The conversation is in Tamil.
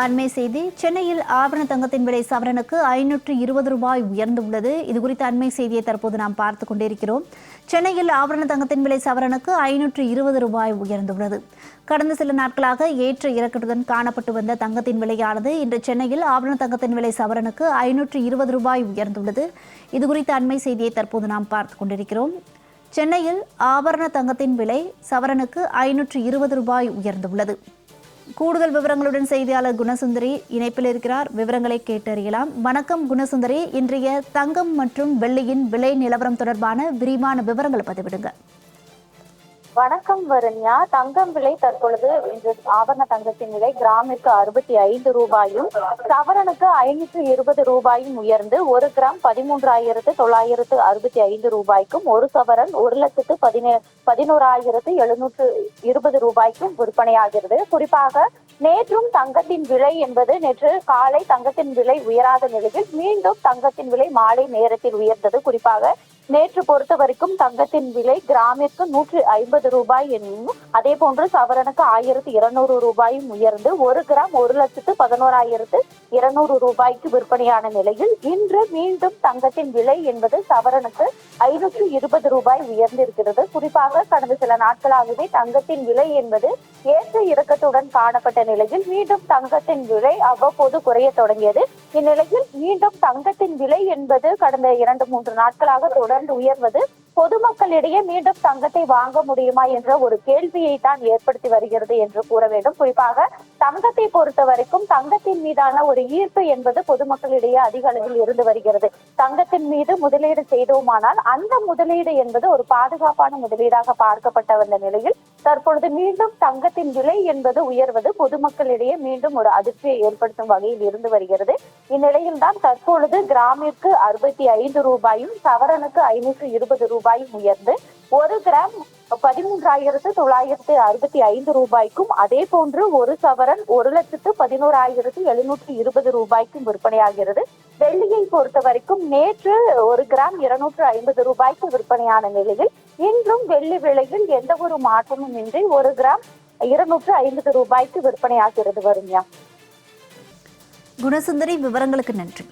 அண்மை செய்தி. சென்னையில் ஆபரண தங்கத்தின் விலை சவரனுக்கு 520 ரூபாய் உயர்ந்துள்ளது. இதுகுறித்த அண்மை செய்தியை தற்போது நாம் பார்த்துக் கொண்டிருக்கிறோம். சென்னையில் ஆபரண தங்கத்தின் விலை சவரனுக்கு 520 ரூபாய் உயர்ந்துள்ளது. கடந்த சில நாட்களாக ஏற்ற இறக்கத்துடன் காணப்பட்டு வந்த தங்கத்தின் விலையானது இன்று சென்னையில் ஆபரண தங்கத்தின் விலை சவரனுக்கு 520 ரூபாய் உயர்ந்துள்ளது. இதுகுறித்த அண்மை செய்தியை தற்போது நாம் பார்த்துக் கொண்டிருக்கிறோம். சென்னையில் ஆபரண தங்கத்தின் விலை சவரனுக்கு 520 ரூபாய் உயர்ந்துள்ளது. கூடுதல் விவரங்களுடன் செய்தியாளர் குணசுந்தரி இணைப்பில் இருக்கிறார். விவரங்களை கேட்டறியலாம். வணக்கம் குணசுந்தரி, இன்றைய தங்கம் மற்றும் வெள்ளியின் விலை நிலவரம் தொடர்பான விரிவான விவரங்களை பதிவிடுங்க. வணக்கம் வருண்யா. தங்கம் விலை தற்பொழுது இன்று ஆபரண தங்கத்தின் விலை கிராமிற்கு 65 ரூபாயும் சவரனுக்கு 520 ரூபாயும் உயர்ந்து 1 கிராம் 13,965 ரூபாய்க்கும், ஒரு சவரன் 1,11,720 ரூபாய்க்கும் விற்பனையாகிறது. குறிப்பாக நேற்றும் தங்கத்தின் விலை என்பது நேற்று காலை தங்கத்தின் விலை உயராத நிலையில் மீண்டும் தங்கத்தின் விலை மாலை நேரத்தில் உயர்ந்தது. குறிப்பாக நேற்று பொறுத்த வரைக்கும் தங்கத்தின் விலை கிராமிற்கு 150 ரூபாய் என்னும், அதே போன்று சவரனுக்கு 1200 ரூபாயும் உயர்ந்து 1 கிராம் 1,11,200 ரூபாய்க்கு விற்பனையான நிலையில் இன்று மீண்டும் தங்கத்தின் விலை என்பது சவரனுக்கு 520 ரூபாய் உயர்ந்திருக்கிறது. குறிப்பாக கடந்த சில நாட்களாகவே தங்கத்தின் விலை என்பது ஏற்ற இறக்கத்துடன் காணப்பட்ட நிலையில் மீண்டும் தங்கத்தின் விலை அவ்வப்போது குறைய தொடங்கியது. இந்நிலையில் மீண்டும் தங்கத்தின் விலை என்பது கடந்த 2-3 நாட்களாக தொடர்ந்து உயர்வது பொதுமக்களிடையே மீண்டும் தங்கத்தை வாங்க முடியுமா என்ற ஒரு கேள்வியை தான் ஏற்படுத்தி வருகிறது என்று கூற வேண்டும். குறிப்பாக தங்கத்தை பொறுத்த வரைக்கும் தங்கத்தின் மீதான ஒரு ஈர்ப்பு என்பது பொதுமக்களிடையே அதிக அளவில் இருந்து வருகிறது. தங்கத்தின் மீது முதலீடு செய்தோமானால் அந்த முதலீடு என்பது ஒரு பாதுகாப்பான முதலீடாக பார்க்கப்பட்ட வந்த நிலையில் தற்பொழுது மீண்டும் தங்கத்தின் விலை என்பது உயர்வது பொதுமக்களிடையே மீண்டும் ஒரு அதிர்ச்சியை ஏற்படுத்தும் வகையில் இருந்து வருகிறது. இந்நிலையில் தான் தற்பொழுது கிராமிற்கு 65 ரூபாயும் சவரனுக்கு 520 ரூபாயும் உயர்ந்து 1 கிராம் 13,965 ரூபாய்க்கும், அதே போன்று ஒரு சவரன் 1,11,720 ரூபாய்க்கும் விற்பனையாகிறது. வெள்ளியை பொறுத்த வரைக்கும் நேற்று 1 கிராம் 250 ரூபாய்க்கு விற்பனையான நிலையில் இன்றும் வெள்ளி விலையில் எந்த ஒரு மாற்றமும் இன்றி 1 கிராம் 250 ரூபாய்க்கு விற்பனையாகிறது. வரும்யா. குணசுந்தரி, விவரங்களுக்கு நன்றி.